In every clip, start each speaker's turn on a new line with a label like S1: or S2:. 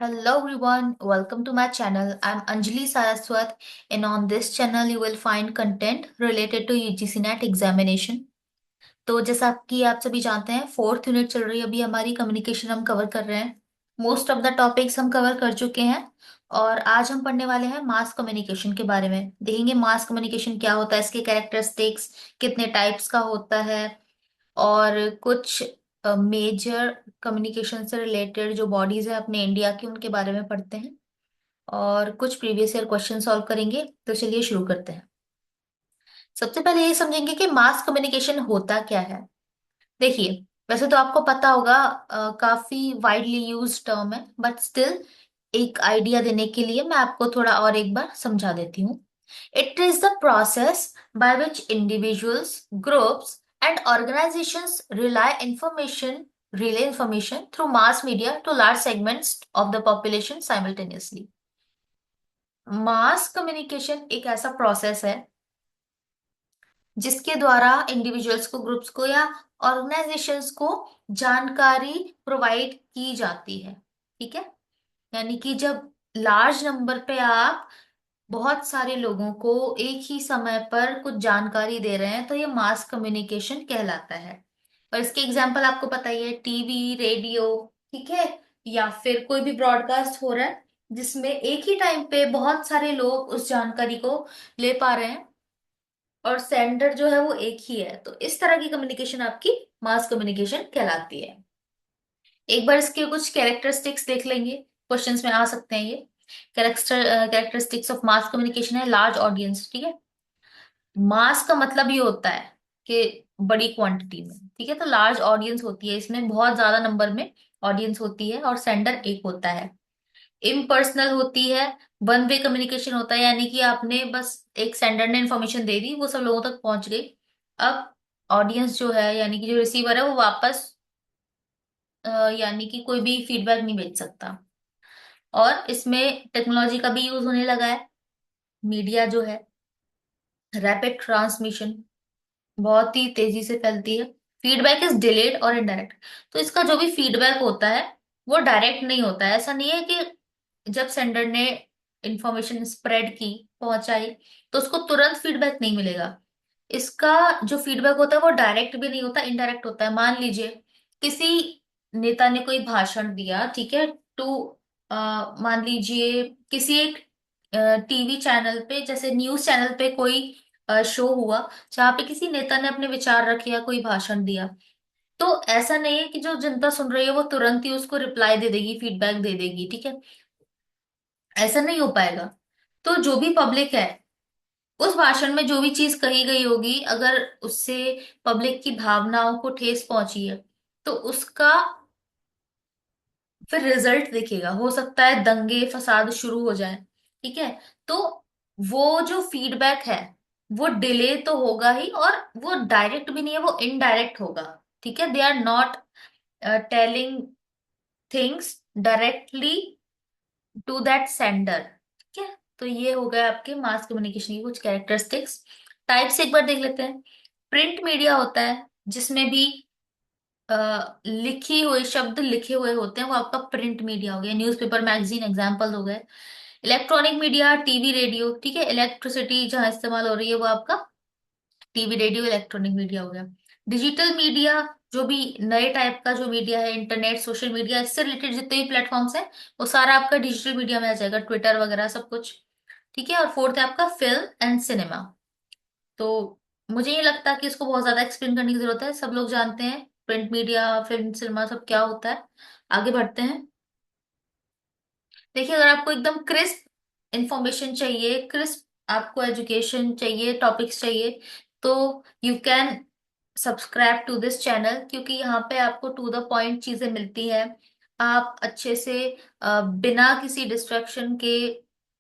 S1: Hello everyone, welcome to my channel. I'm Anjali Saraswat and on this channel you will find content related to UGC NET examination. तो जैसा कि आप सभी जानते हैं fourth unit चल रही है अभी हमारी कम्युनिकेशन हम कवर कर रहे हैं। मोस्ट ऑफ द टॉपिक्स हम कवर कर चुके हैं और आज हम पढ़ने वाले हैं मास कम्युनिकेशन के बारे में। देखेंगे मास कम्युनिकेशन क्या होता है, इसके कैरेक्टरिस्टिक्स, कितने टाइप्स का होता है और कुछ मेजर कम्युनिकेशन से रिलेटेड जो बॉडीज है अपने इंडिया की उनके बारे में पढ़ते हैं और कुछ प्रीवियस ईयर क्वेश्चन सॉल्व करेंगे। तो चलिए शुरू करते हैं। सबसे पहले ये समझेंगे कि मास कम्युनिकेशन होता क्या है। देखिए, वैसे तो आपको पता होगा, काफी वाइडली यूज टर्म है बट स्टिल एक आइडिया देने के लिए मैं आपको थोड़ा और एक बार समझा देती हूँ। It is the process by which individuals, groups and organisations relay information through mass media to large segments of the population simultaneously। Mass communication एक ऐसा प्रोसेस है जिसके द्वारा इंडिविजुअल्स को, ग्रुप्स को या ऑर्गेनाइजेशंस को जानकारी प्रोवाइड की जाती है। ठीक है, यानी कि जब लार्ज नंबर पे आप बहुत सारे लोगों को एक ही समय पर कुछ जानकारी दे रहे हैं तो ये मास कम्युनिकेशन कहलाता है। और इसके एग्जांपल आपको पता ही है, टीवी, रेडियो, ठीक है, या फिर कोई भी ब्रॉडकास्ट हो रहा है जिसमें एक ही टाइम पे बहुत सारे लोग उस जानकारी को ले पा रहे हैं और सेंडर जो है वो एक ही है। तो इस तरह की कम्युनिकेशन आपकी मास कम्युनिकेशन कहलाती है। एक बार इसके कुछ कैरेक्टरिस्टिक्स देख लेंगे, क्वेश्चंस में आ सकते हैं ये। कैरेक्टरिस्टिक्स ऑफ मास कम्युनिकेशन है लार्ज ऑडियंस। ठीक है, मास का मतलब ये होता है कि बड़ी क्वांटिटी में, ठीक है, तो लार्ज ऑडियंस होती है, इसमें बहुत ज्यादा नंबर में ऑडियंस होती है और सेंडर एक होता है। इम्पर्सनल होती है, वन वे कम्युनिकेशन होता है, यानी कि आपने बस एक सेंडर ने इन्फॉर्मेशन दे दी, वो सब लोगों तक पहुंच गई। अब ऑडियंस जो है यानी कि जो रिसीवर है वो वापस यानी कि कोई भी फीडबैक नहीं भेज सकता। और इसमें टेक्नोलॉजी का भी यूज होने लगा है। मीडिया जो है, रैपिड ट्रांसमिशन, बहुत ही तेजी से फैलती है। फीडबैक इज डिलेड और इनडायरेक्ट। तो इसका जो भी फीडबैक होता है वो डायरेक्ट नहीं होता है। ऐसा नहीं है कि जब सेंडर ने इंफॉर्मेशन स्प्रेड की, पहुंचाई, तो उसको तुरंत फीडबैक नहीं मिलेगा। इसका जो फीडबैक होता है वो डायरेक्ट भी नहीं होता, इनडायरेक्ट होता है। मान लीजिए किसी नेता ने कोई भाषण दिया, ठीक है, टू मान लीजिए किसी एक टीवी चैनल पे, जैसे न्यूज चैनल पे कोई शो हुआ जहाँ पे किसी नेता ने अपने विचार रखे या कोई भाषण दिया। तो ऐसा नहीं है कि जो जनता सुन रही है वो तुरंत ही उसको रिप्लाई दे देगी, फीडबैक दे देगी, ठीक है, ऐसा नहीं हो पाएगा। तो जो भी पब्लिक है, उस भाषण में जो भी चीज कही गई होगी, अगर उससे पब्लिक की भावनाओं को ठेस पहुंची है तो उसका फिर रिजल्ट दिखेगा। हो सकता है दंगे फसाद शुरू हो जाए, ठीक है। तो वो जो फीडबैक है वो डिले तो होगा ही, और वो डायरेक्ट भी नहीं है, वो इनडायरेक्ट होगा। ठीक है, they are not telling things directly to that sender. ठीक है, तो ये हो गया आपके मास कम्युनिकेशन की कुछ कैरेक्टरिस्टिक्स। टाइप्स एक बार देख लेते हैं। प्रिंट मीडिया होता है जिसमें भी लिखी हुई शब्द लिखे हुए होते हैं, वो आपका प्रिंट मीडिया हो गया। न्यूज़पेपर, मैगजीन एग्जाम्पल हो गए। इलेक्ट्रॉनिक मीडिया, टीवी, रेडियो, ठीक है, इलेक्ट्रिसिटी जहां इस्तेमाल हो रही है वो आपका टीवी, रेडियो, इलेक्ट्रॉनिक मीडिया हो गया। डिजिटल मीडिया, जो भी नए टाइप का जो मीडिया है, इंटरनेट, सोशल मीडिया, इससे रिलेटेड जितने भी प्लेटफॉर्म्स हैं वो सारा आपका डिजिटल मीडिया में आ जाएगा, ट्विटर वगैरह सब कुछ। ठीक है, और फोर्थ है आपका फिल्म एंड सिनेमा। तो मुझे ये लगता है कि इसको बहुत ज्यादा एक्सप्लेन करने की जरूरत है, सब लोग जानते हैं प्रिंट मीडिया, फिल्म, सिनेमा सब क्या होता है। आगे बढ़ते हैं। देखिए, अगर आपको एकदम क्रिस्प इंफॉर्मेशन चाहिए, क्रिस्प आपको एजुकेशन चाहिए, टॉपिक्स चाहिए, तो you can subscribe to this channel, क्योंकि यहाँ पे आपको टू द पॉइंट चीजें मिलती हैं। आप अच्छे से बिना किसी डिस्ट्रैक्शन के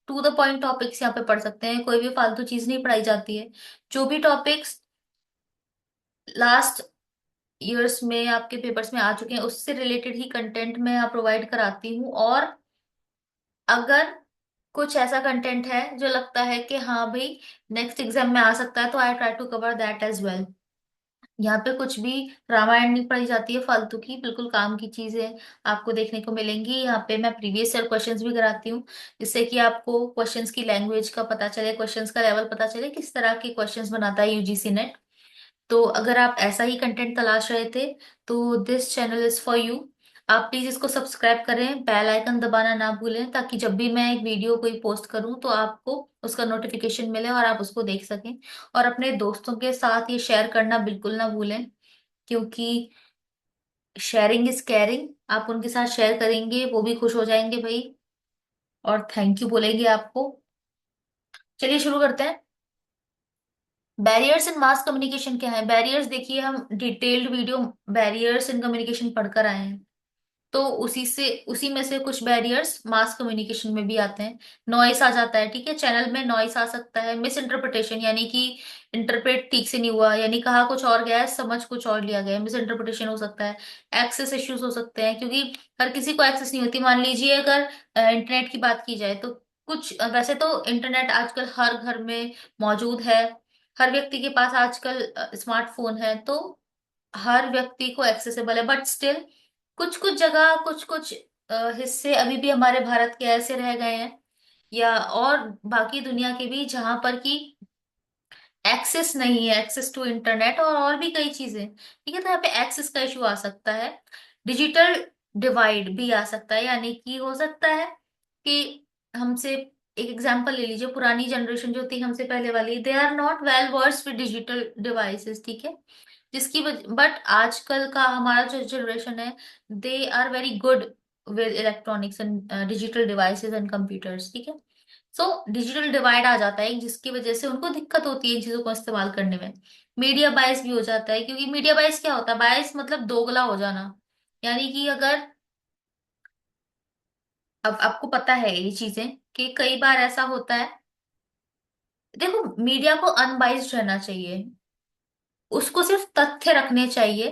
S1: टू द पॉइंट टॉपिक्स यहाँ पे पढ़ सकते हैं। कोई भी फालतू चीज नहीं पढ़ाई जाती है। जो भी टॉपिक्स लास्ट ईयर्स में आपके पेपर्स में आ चुके हैं उससे रिलेटेड ही कंटेंट मैं यहाँ प्रोवाइड कराती हूँ। और अगर कुछ ऐसा कंटेंट है जो लगता है कि हाँ भाई नेक्स्ट एग्जाम में आ सकता है, तो I try to cover that as well. यहाँ पे कुछ भी रामायण नहीं पढ़ी जाती है फालतू की, बिल्कुल काम की चीजें आपको देखने को मिलेंगी। यहाँ पे मैं प्रीवियस ईयर क्वेश्चंस भी कराती हूँ, जिससे कि आपको क्वेश्चंस की लैंग्वेज का पता चले, क्वेश्चंस का लेवल पता चले, किस तरह के क्वेश्चंस बनाता है यूजीसी नेट। तो अगर आप ऐसा ही कंटेंट तलाश रहे थे तो this channel is for you. आप प्लीज इसको सब्सक्राइब करें, बेल आइकन दबाना ना भूलें, ताकि जब भी मैं एक वीडियो कोई पोस्ट करूं तो आपको उसका नोटिफिकेशन मिले और आप उसको देख सकें। और अपने दोस्तों के साथ ये शेयर करना बिल्कुल ना भूलें, क्योंकि शेयरिंग इज केयरिंग। आप उनके साथ शेयर करेंगे, वो भी खुश हो जाएंगे भाई, और थैंक यू बोलेंगे आपको। चलिए शुरू करते हैं। बैरियर्स इन मास कम्युनिकेशन क्या है? बैरियर्स देखिए, हम detailed video barriers in communication पढ़कर आए हैं, तो उसी में से कुछ बैरियर्स मास कम्युनिकेशन में भी आते हैं। नॉइस आ जाता है, ठीक है, चैनल में नॉइस आ सकता है। मिस इंटरप्रिटेशन, यानी कि इंटरप्रेट ठीक से नहीं हुआ, यानी कहा कुछ और गया है, समझ कुछ और लिया गया है, मिस इंटरप्रिटेशन हो सकता है। एक्सेस इश्यूज हो सकते हैं, क्योंकि हर किसी को एक्सेस नहीं होती। मान लीजिए अगर इंटरनेट की बात की जाए तो कुछ वैसे तो इंटरनेट आजकल हर घर में मौजूद है, हर व्यक्ति के पास आजकल स्मार्टफोन है, तो हर व्यक्ति को एक्सेसिबल है, बट स्टिल कुछ कुछ जगह, कुछ कुछ हिस्से अभी भी हमारे भारत के ऐसे रह गए हैं, या और बाकी दुनिया के भी, जहां पर कि एक्सेस नहीं है, एक्सेस टू इंटरनेट और भी कई चीजें, ठीक है। तो यहाँ पे एक्सेस का इशू आ सकता है। डिजिटल डिवाइड भी आ सकता है, यानी कि हो सकता है कि हमसे, एक एग्जांपल ले लीजिए, पुरानी जनरेशन जो थी हमसे पहले वाली, they are not well versed with digital devices, ठीक है। जिसकी वजह, बट आजकल का हमारा जो जनरेशन है, they are very good with electronics and digital devices and computers, ठीक है। सो डिजिटल डिवाइड आ जाता है, जिसकी वजह से उनको दिक्कत होती है इन चीजों को इस्तेमाल करने में। मीडिया बायस भी हो जाता है, क्योंकि मीडिया बायस क्या होता है? बायस मतलब दोगला हो जाना, यानी कि अगर, अब आपको पता है ये चीजें, कि कई बार ऐसा होता है। देखो, मीडिया को अनबाइस्ड रहना चाहिए, उसको सिर्फ तथ्य रखने चाहिए।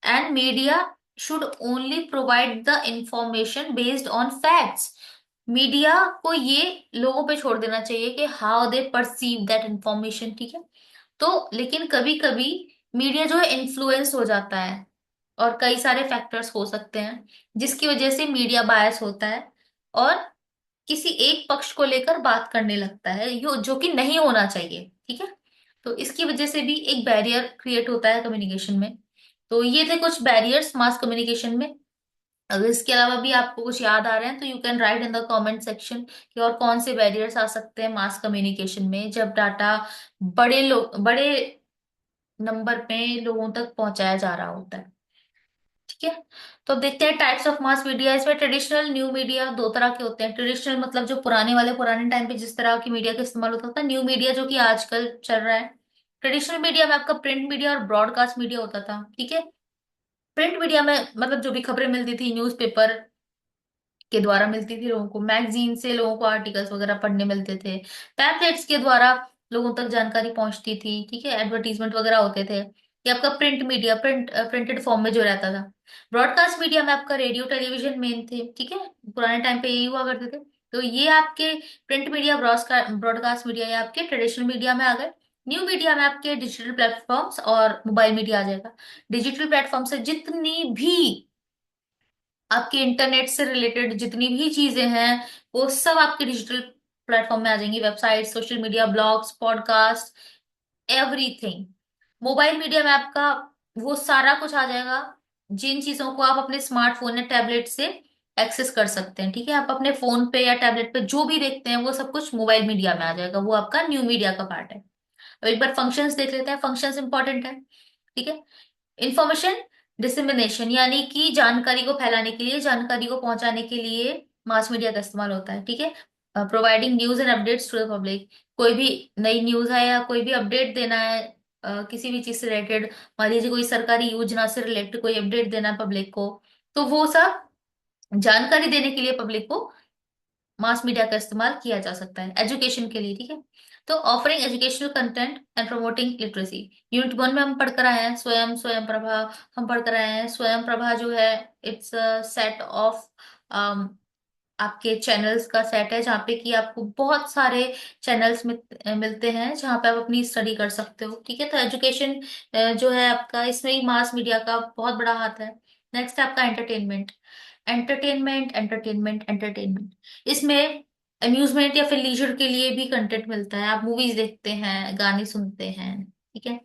S1: And media should only provide the information based on facts. Media को ये लोगों पे छोड़ देना चाहिए कि how they perceive that information, ठीक है। तो लेकिन कभी कभी मीडिया जो है इन्फ्लुएंस हो जाता है, और कई सारे फैक्टर्स हो सकते हैं जिसकी वजह से मीडिया बायस होता है, और किसी एक पक्ष को लेकर बात करने लगता है, यो जो कि नहीं होना चाहिए, ठीक है। तो इसकी वजह से भी एक बैरियर क्रिएट होता है कम्युनिकेशन में। तो ये थे कुछ बैरियर्स मास कम्युनिकेशन में। अगर इसके अलावा भी आपको कुछ याद आ रहे हैं तो you can write in the comment section कि और कौन से बैरियर्स आ सकते हैं मास कम्युनिकेशन में, जब डाटा बड़े नंबर पे लोगों तक पहुंचाया जा रहा होता है, ठीक है। तो अब देखते हैं टाइप्स ऑफ मास मीडिया। इसमें ट्रेडिशनल न्यू मीडिया दो तरह के होते हैं। ट्रेडिशनल मतलब जो पुराने वाले, पुराने टाइम पे जिस तरह की मीडिया का इस्तेमाल होता था। न्यू मीडिया जो कि आजकल चल रहा है। ट्रेडिशनल मीडिया में आपका प्रिंट मीडिया और ब्रॉडकास्ट मीडिया होता था, ठीक है। प्रिंट मीडिया में मतलब जो भी खबरें मिलती थी न्यूज़पेपर के द्वारा मिलती थी लोगों को, मैगजीन से लोगों को आर्टिकल्स वगैरह पढ़ने मिलते थे, पैम्पलेट्स के द्वारा लोगों तक जानकारी पहुंचती थी, ठीक है, एडवर्टीजमेंट वगैरह होते थे। ये आपका प्रिंट मीडिया, प्रिंटेड फॉर्म में जो रहता था। ब्रॉडकास्ट मीडिया में आपका रेडियो टेलीविजन मेन थे, ठीक है, पुराने टाइम पे यही हुआ करते थे। तो ये आपके प्रिंट मीडिया, ब्रॉडकास्ट मीडिया, ये आपके ट्रेडिशनल मीडिया में आ गए। न्यू मीडिया में आपके डिजिटल प्लेटफॉर्म्स और मोबाइल मीडिया आ जाएगा। डिजिटल प्लेटफॉर्म से जितनी भी आपके इंटरनेट से रिलेटेड जितनी भी चीजें हैं, वो सब आपके डिजिटल प्लेटफॉर्म में आ जाएंगी। Website, social media, blogs, podcast, everything. Mobile media में आपका वो सारा कुछ आ जाएगा, जिन चीजों को आप अपने स्मार्टफोन या टैबलेट से एक्सेस कर सकते हैं, ठीक है। आप अपने फोन पे या टैबलेट पे जो भी देखते हैं वो सब कुछ मोबाइल मीडिया में आ जाएगा, वो आपका न्यू मीडिया का पार्ट है। अब एक बार फंक्शंस देख लेते हैं। फंक्शंस इंपॉर्टेंट है, ठीक है। इंफॉर्मेशन डिसमिनेशन, यानी कि जानकारी को फैलाने के लिए, जानकारी को पहुंचाने के लिए मास मीडिया का इस्तेमाल होता है, ठीक है। Providing news and updates to the public. कोई भी नई न्यूज है या कोई भी अपडेट देना है, किसी भी चीज से रिलेटेड, मान लीजिए कोई सरकारी योजना से रिलेटेड कोई अपडेट देना है पब्लिक को, तो वो सब जानकारी देने के लिए पब्लिक को मास मीडिया का इस्तेमाल किया जा सकता है। एजुकेशन के लिए, ठीक है। तो offering educational content and promoting literacy. Unit 1 में हम पढ़कर आए हैं स्वयं, स्वयं प्रभा। हम पढ़कर आए हैं स्वयं प्रभा जो है, इट्स अ सेट ऑफ आपके चैनल्स का सेट है, जहाँ पे कि आपको बहुत सारे चैनल्स मिलते हैं जहाँ पे आप अपनी स्टडी कर सकते हो। ठीक है, तो एजुकेशन जो है आपका, इसमें ही मास मीडिया का बहुत बड़ा हाथ है। नेक्स्ट है आपका एंटरटेनमेंट। एंटरटेनमेंट एंटरटेनमेंट एंटरटेनमेंट, इसमें अम्यूजमेंट या फिर लीजर के लिए भी कंटेंट मिलता है। आप मूवीज देखते हैं, गाने सुनते हैं। ठीक है,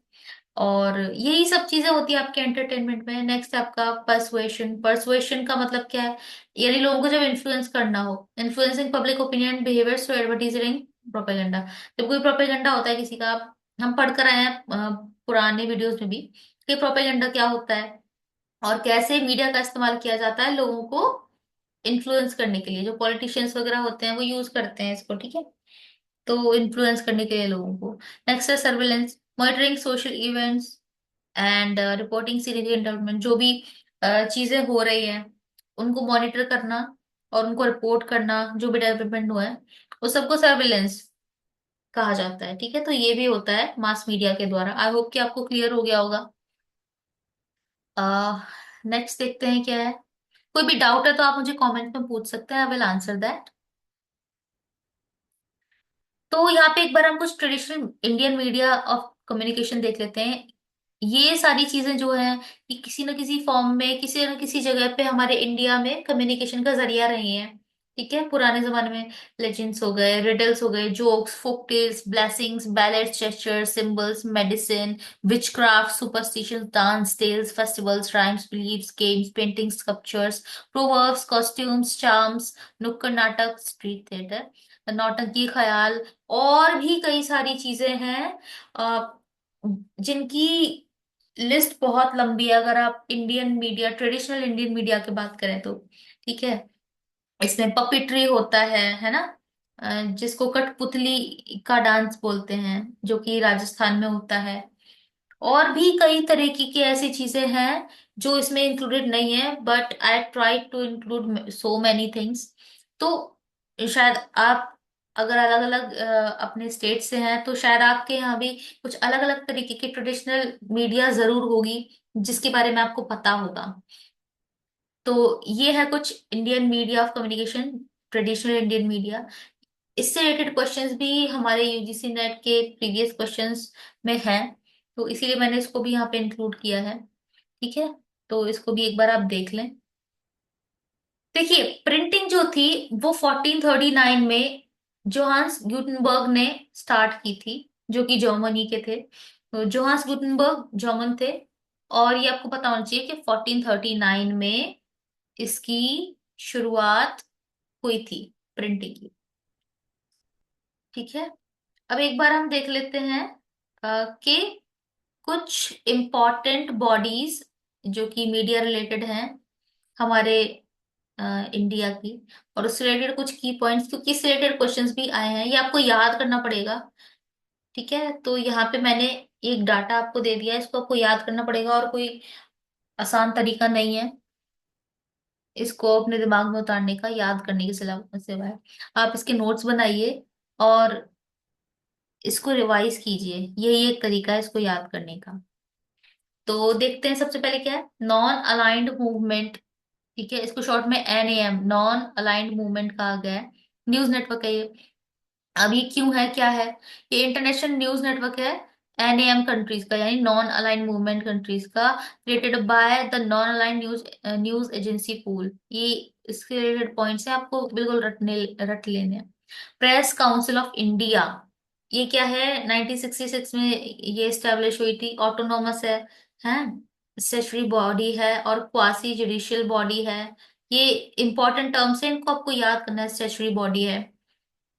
S1: और यही सब चीजें होती है आपके एंटरटेनमेंट में। नेक्स्ट आपका पर्सुएशन। पर्सुएशन का मतलब क्या है? यानी लोगों को जब इन्फ्लुएंस करना हो, influencing public opinion behaviours through advertising propaganda. जब कोई प्रोपेगेंडा होता है किसी का, हम पढ़ कर आए हैं पुराने वीडियोस में भी कि प्रोपेगेंडा क्या होता है और कैसे मीडिया का इस्तेमाल किया जाता है लोगों को इन्फ्लुएंस करने के लिए। जो पॉलिटिशियंस वगैरह होते हैं वो यूज करते हैं इसको। ठीक है, तो इन्फ्लुएंस करने के लिए लोगों को। नेक्स्ट है surveillance, monitoring social events and reporting significant development. जो भी चीजें हो रही हैं उनको मॉनिटर करना और उनको रिपोर्ट करना, जो भी डेवलपमेंट हुआ है उस सबको सर्विलेंस कहा जाता है। ठीक है, तो ये भी होता है मास मीडिया के द्वारा। आई होप कि आपको क्लियर हो गया होगा। नेक्स्ट देखते हैं क्या है। कोई भी डाउट है तो आप मुझे कमेंट में पूछ सकते हैं, आई विल आंसर दैट। तो यहाँ पे एक बार हम कुछ traditional Indian media of communication देख लेते हैं। ये सारी चीजें जो है कि किसी न किसी फॉर्म में, किसी न किसी जगह पे हमारे इंडिया में कम्युनिकेशन का जरिया रही हैं। ठीक है, पुराने जमाने में लेजेंड्स हो गए, रिडल्स हो गए, jokes, folk tales, blessings, ballets, gestures, symbols, medicine, witchcraft, superstitions, dance tales, festivals, rhymes, believes, games, paintings, sculptures, proverbs, costumes, charms, nukkad natak, street theatre, नौटंकी, ख्याल, और भी कई सारी चीजें हैं जिनकी लिस्ट बहुत लंबी है अगर आप Indian media, traditional Indian media की बात करें तो। ठीक है, इसमें पपिट्री होता है ना, जिसको कठपुतली का डांस बोलते हैं, जो कि राजस्थान में होता है। और भी कई तरीके की ऐसी चीजें हैं जो इसमें इंक्लूडेड नहीं है, but I try to include so many things. तो शायद आप अगर अलग अलग अपने स्टेट से हैं तो शायद आपके यहाँ भी कुछ अलग अलग तरीके की ट्रेडिशनल मीडिया जरूर होगी जिसके बारे में आपको पता होगा। तो ये है कुछ Indian media of communication, traditional Indian media. इससे रिलेटेड क्वेश्चंस भी हमारे यूजीसी नेट के प्रीवियस क्वेश्चंस में हैं, तो इसीलिए मैंने इसको भी यहाँ पे इंक्लूड किया है। ठीक है, तो इसको भी एक बार आप देख लें। देखिए, प्रिंटिंग जो थी वो 1439 में जोहान्स गुटेनबर्ग ने स्टार्ट की थी, जो कि जर्मनी के थे। तो जोहान्स गुटेनबर्ग जर्मन थे, और ये आपको पता होना चाहिए कि 1439 में इसकी शुरुआत हुई थी, प्रिंटिंग की। ठीक है, अब एक बार हम देख लेते हैं कि कुछ इम्पोर्टेंट बॉडीज जो कि मीडिया रिलेटेड हैं हमारे इंडिया की, और उससे रिलेटेड कुछ की पॉइंट्स, क्योंकि इससे रिलेटेड क्वेश्चंस भी आए हैं, ये आपको याद करना पड़ेगा। ठीक है, तो यहाँ पे मैंने एक डाटा आपको दे दिया है, इसको आपको याद करना पड़ेगा, और कोई आसान तरीका नहीं है इसको अपने दिमाग में उतारने का, याद करने के सिवाय। आप इसके नोट्स बनाइए और इसको रिवाइज कीजिए, यही एक तरीका है इसको याद करने का। तो देखते हैं सबसे पहले क्या है, नॉन अलाइंड मूवमेंट। ठीक है, इसको शॉर्ट में NAM, नॉन अलाइंड मूवमेंट कहा गया है। न्यूज नेटवर्क है ये। अब ये क्यों है, क्या है? ये इंटरनेशनल न्यूज नेटवर्क है NAM कंट्रीज का, यानी नॉन अलाइंड मूवमेंट कंट्रीज का, created by the non aligned news news agency pool. ये इसके रिलेटेड पॉइंट्स है, आपको बिल्कुल रट लेने हैं। प्रेस काउंसिल ऑफ इंडिया, ये क्या है? 1966 में ये स्टैब्लिश हुई थी, ऑटोनोमस है स्टेचुटरी बॉडी है और क्वासी जुडिशियल बॉडी है। ये इंपॉर्टेंट टर्म्स है, इनको आपको याद करना है। स्टेचुटरी बॉडी है।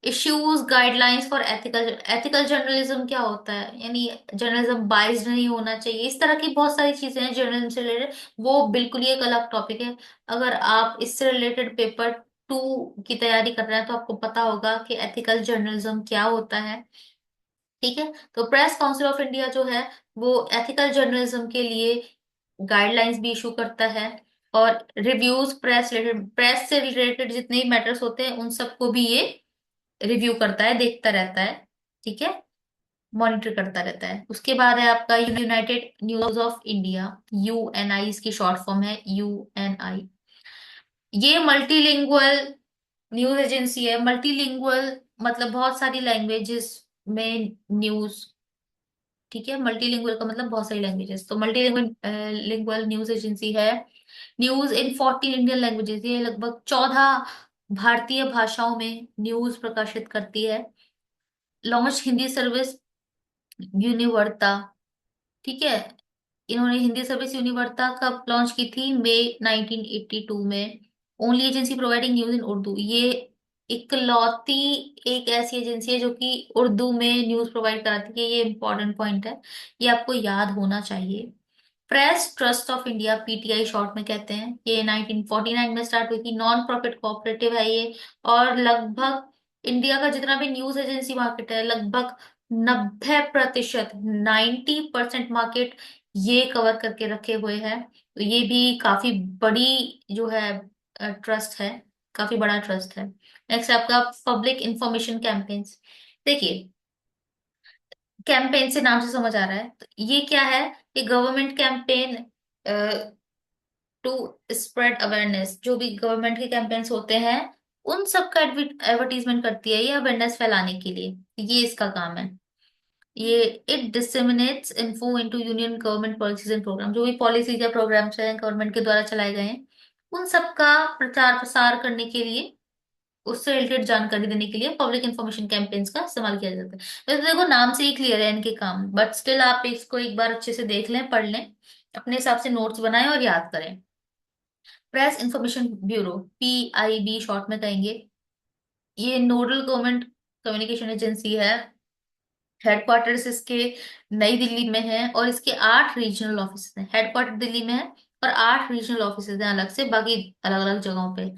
S1: Issues guidelines for ethical, ethical journalism क्या होता है, यानी जर्नलिज्म बाइस्ड नहीं होना चाहिए, इस तरह की बहुत सारी चीजें हैं जर्नलिज्म से रिलेटेड। वो बिल्कुल ही एक अलग टॉपिक है। अगर आप इससे रिलेटेड पेपर 2 की तैयारी कर रहे हैं तो आपको पता होगा कि एथिकल जर्नलिज्म क्या होता है। ठीक है, तो प्रेस काउंसिल ऑफ इंडिया जो है वो एथिकल जर्नलिज्म के लिए गाइडलाइंस भी इशू करता है, और रिव्यूज, प्रेस रिलेटेड, प्रेस से रिलेटेड जितने भी मैटर्स होते हैं उन सबको भी ये रिव्यू करता है, देखता रहता है। ठीक है, मॉनिटर करता रहता है। उसके बाद है आपका United news of India, UNI इसकी शॉर्ट फॉर्म है, UNI। ये मल्टीलिंगुअल न्यूज एजेंसी है। मल्टीलिंगुअल मतलब बहुत सारी लैंग्वेजेस में न्यूज, ठीक है। मल्टीलिंगुअल का मतलब बहुत सारी लैंग्वेजेस, तो मल्टीलिंगुअल लिंगुअल न्यूज एजेंसी है। न्यूज इन 14 इंडियन लैंग्वेजेस, ये लगभग 14 भारतीय भाषाओं में न्यूज प्रकाशित करती है। लॉन्च हिंदी सर्विस यूनिवर्ता, ठीक है। इन्होंने हिंदी सर्विस यूनिवर्ता कब लॉन्च की थी? मई 1982 में। Only agency providing news in Urdu, ये इकलौती एक ऐसी एजेंसी है जो कि उर्दू में न्यूज प्रोवाइड कराती है। ये इंपॉर्टेंट पॉइंट है, ये आपको याद होना चाहिए। Press trust of India, PTI short में कहते हैं, ये 1949 में स्टार्ट हुई थी। नॉन प्रॉफिट कोऑपरेटिव है ये। और लगभग इंडिया का जितना भी न्यूज एजेंसी मार्केट है, लगभग 90%, 90% मार्केट ये कवर करके रखे हुए हैं। तो ये भी काफी बड़ी जो है ट्रस्ट है, काफी बड़ा ट्रस्ट है। नेक्स्ट आपका पब्लिक इंफॉर्मेशन कैंपेन्स। देखिए, कैंपेन से नाम से समझ आ रहा है, तो ये क्या है? ये government campaign to spread awareness. जो भी गवर्नमेंट के कैंपेन्स होते हैं, उन सब का एडवर्टीजमेंट करती है ये अवेयरनेस फैलाने के लिए, ये इसका काम है। ये it disseminates info into union government policies and programme, जो भी पॉलिसीज या प्रोग्राम्स हैं गवर्नमेंट के द्वारा चलाए गए हैं, उन सब का प्रचार प्रसार करने के लिए, उससे रिलेटेड जानकारी देने के लिए पब्लिक इंफॉर्मेशन कैंपेन्स का इस्तेमाल किया जाता है। वैसे देखो, नाम से ही क्लियर है इनके काम, बट स्टिल आप इसको एक बार अच्छे से देख लें, पढ़ लें, अपने हिसाब से नोट्स बनाएं और याद करें। Press information bureau, PIB short में कहेंगे, ये नोडल गवर्नमेंट कम्युनिकेशन एजेंसी है। हेडक्वार्टर्स इसके नई दिल्ली में है, और इसके 8 रीजनल ऑफिस हैं। हेडक्वार्टर दिल्ली में है और 8 रीजनल ऑफिस हैं अलग से, बाकी अलग अलग जगहों पे।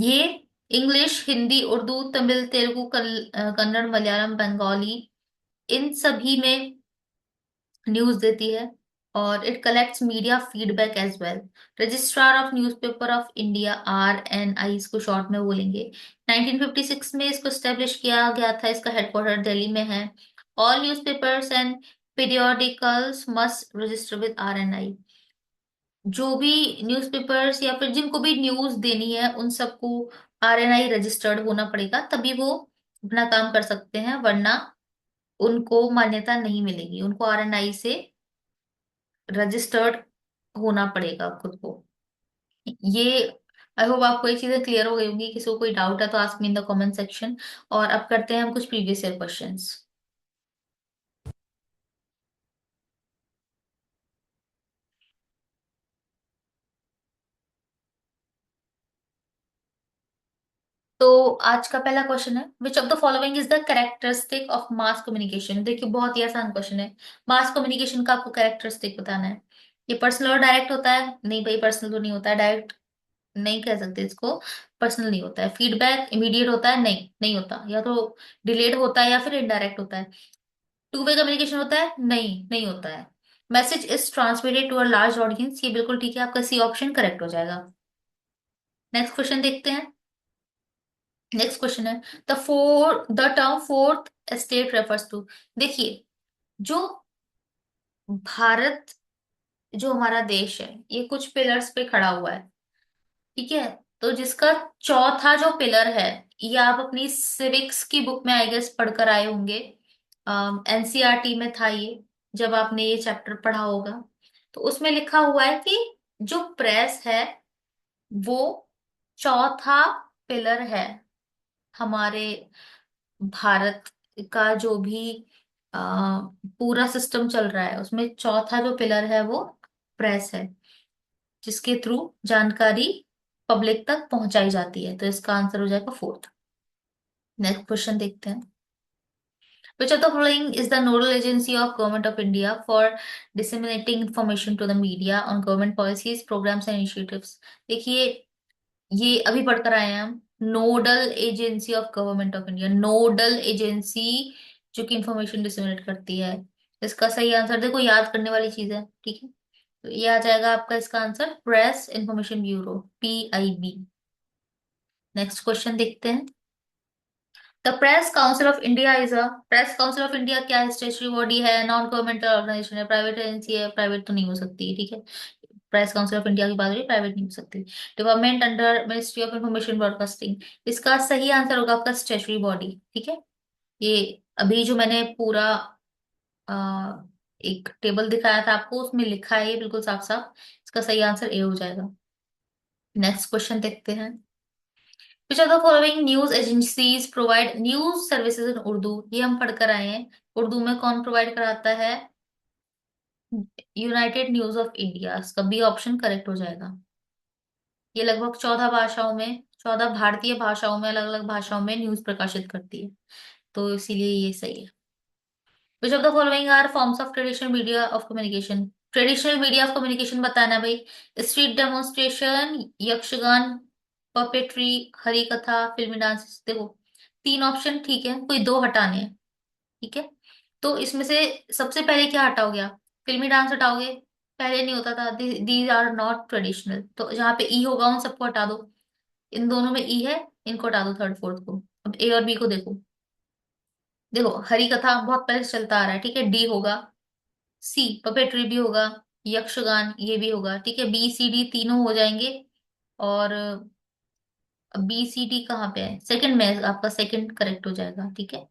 S1: ये इंग्लिश, हिंदी, उर्दू, तमिल, तेलुगु, कन्नड़, मलयालम, बंगाली, इन सभी में न्यूज देती है। और it collects media feedback as well. Registrar of newspaper of India, RNI इसको शॉर्ट में बोलेंगे। 1956 में इसको स्टेब्लिश किया गया था, इसका हेडक्वार्टर दिल्ली में है। All newspapers and periodicals must register with RNI। जो भी न्यूज़पेपर्स या फिर जिनको भी न्यूज देनी है, उन सबको RNI रजिस्टर्ड होना पड़ेगा, तभी वो अपना काम कर सकते हैं, वरना उनको मान्यता नहीं मिलेगी। उनको RNI से रजिस्टर्ड होना पड़ेगा खुद को। ये, आई होप आपको ये चीजें क्लियर हो गई होंगी। किसी को कोई डाउट है तो ask me in the comment section. और अब करते हैं हम कुछ प्रीवियस ईयर क्वेश्चंस। तो आज का पहला क्वेश्चन है, which of the following is the characteristic of mass communication. देखिए, बहुत ही आसान क्वेश्चन है। मास कम्युनिकेशन का आपको कैरेक्टरिस्टिक बताना है। ये पर्सनल और डायरेक्ट होता है? नहीं भाई, पर्सनल तो नहीं होता है। डायरेक्ट नहीं कह सकते इसको, पर्सनल नहीं होता है। फीडबैक इमीडिएट होता है? नहीं, नहीं होता। या तो डिलेड होता है या फिर इनडायरेक्ट होता है। टू वे कम्युनिकेशन होता है? नहीं, नहीं होता है। Message is transmitted to a large audience, ये बिल्कुल ठीक है, आपका सी ऑप्शन करेक्ट हो जाएगा। नेक्स्ट क्वेश्चन देखते हैं। नेक्स्ट क्वेश्चन है, the term fourth estate refers to. देखिए, जो भारत, जो हमारा देश है, ये कुछ पिलर्स पे खड़ा हुआ है, ठीक है। तो जिसका चौथा जो पिलर है, ये आप अपनी सिविक्स की बुक में आई गेस पढ़कर आए होंगे। एनसीईआरटी में था ये, जब आपने ये चैप्टर पढ़ा होगा। तो उसमें लिखा हुआ है कि जो प्रेस है, वो चौथा पिलर है हमारे भारत का। जो भी पूरा सिस्टम चल रहा है, उसमें चौथा जो पिलर है वो प्रेस है, जिसके थ्रू जानकारी पब्लिक तक पहुंचाई जाती है। तो इसका आंसर हो जाएगा फोर्थ। नेक्स्ट क्वेश्चन देखते हैं। Which of the following is the nodal agency of Government of India for disseminating information to the media on government policies, programs and initiatives? देखिए, ये अभी पढ़कर आए हैं हम। Nodal agency of government of India, nodal agency जो कि information disseminate करती है। इसका सही आंसर, देखो याद करने वाली चीज है, ठीक है। तो ये आ जाएगा आपका इसका answer, press information bureau, PIB। Next question देखते हैं। The press council of India is a, press council of India क्या है? स्टेचुटरी बॉडी है, नॉन गवर्नमेंटल ऑर्गेनाइजेशन है, प्राइवेट एजेंसी है? प्राइवेट तो नहीं हो सकती, ठीक है। प्रेस काउंसिल ऑफ इंडिया की बात हो रही है, प्राइवेट नहीं हो सकती। Department under ministry of information broadcasting, इसका सही आंसर होगा आपका स्टेचुरी बॉडी। ठीक है, ये अभी जो मैंने पूरा अ, एक टेबल दिखाया था आपको, उसमें लिखा है ये बिल्कुल साफ साफ, इसका सही आंसर ए हो जाएगा। नेक्स्ट क्वेश्चन देखते हैं। विच of the following news agencies provide news services in Urdu, ये हम पढ़कर आए हैं। उर्दू में कौन प्रोवाइड कराता है? यूनाइटेड न्यूज ऑफ इंडिया, इसका बी ऑप्शन करेक्ट हो जाएगा। ये लगभग 14 भाषाओं में, 14 भारतीय भाषाओं में, अलग अलग भाषाओं में न्यूज प्रकाशित करती है, तो इसीलिए ये सही है। Which of the following are forms of traditional media of communication, traditional media of communication बताना है भाई। Street demonstration, yakshagana, puppetry, Harikatha, filmi dance. देखो, 3 ऑप्शन ठीक है, कोई 2 हटाने हैं। ठीक है, तो इसमें से सबसे पहले क्या हटाओगे आप? फिल्मी डांस हटाओगे, पहले नहीं होता था। दीज आर नॉट ट्रेडिशनल, तो जहाँ पे ई होगा उन सबको हटा दो। इन दोनों में ई है, इनको हटा दो, थर्ड फोर्थ को। अब ए और बी को देखो। देखो, हरी कथा बहुत पहले से चलता आ रहा है, ठीक है, डी होगा। सी पपेट्री भी होगा, यक्षगान ये भी होगा। ठीक है, बी सी डी तीनों हो जाएंगे। और बी सी डी कहाँ पे है? सेकंड में, आपका सेकंड करेक्ट हो जाएगा। ठीक है,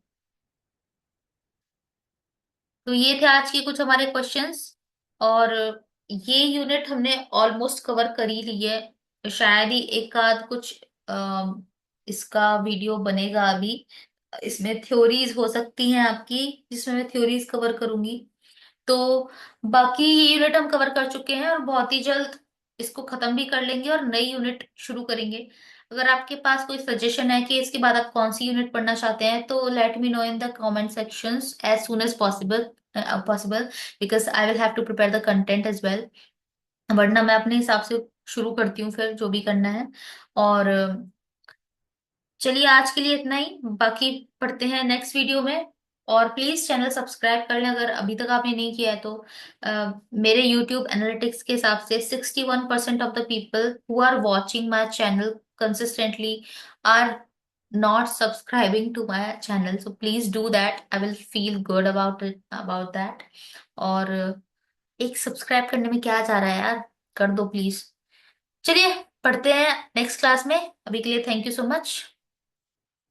S1: तो ये थे आज के कुछ हमारे क्वेश्चंस। और ये यूनिट हमने ऑलमोस्ट कवर कर ही ली है। शायद ही एक आध कुछ इसका वीडियो बनेगा अभी। इसमें थ्योरीज हो सकती हैं आपकी, जिसमें मैं थ्योरीज कवर करूंगी। तो बाकी ये यूनिट हम कवर कर चुके हैं, और बहुत ही जल्द इसको खत्म भी कर लेंगे और नई यूनिट शुरू करेंगे। अगर आपके पास कोई सजेशन है कि इसके बाद आप कौन सी यूनिट पढ़ना चाहते हैं, तो let me know in the comment sections as soon as possible, because I will have to prepare the content as well. वरना मैं अपने हिसाब से शुरू करती हूँ फिर जो भी करना है। और चलिए, आज के लिए इतना ही, बाकी पढ़ते हैं नेक्स्ट वीडियो में। और प्लीज चैनल सब्सक्राइब कर लें अगर अभी तक आपने नहीं किया है तो। मेरे यूट्यूब एनालिटिक्स के हिसाब से 61% of the people who are watching my channel consistently are not subscribing to my channel, so please do that, I will feel good about it, about that. और एक सब्सक्राइब करने में क्या जा रहा है यार, कर दो प्लीज। चलिए, पढ़ते हैं नेक्स्ट क्लास में। अभी के लिए थैंक यू सो मच।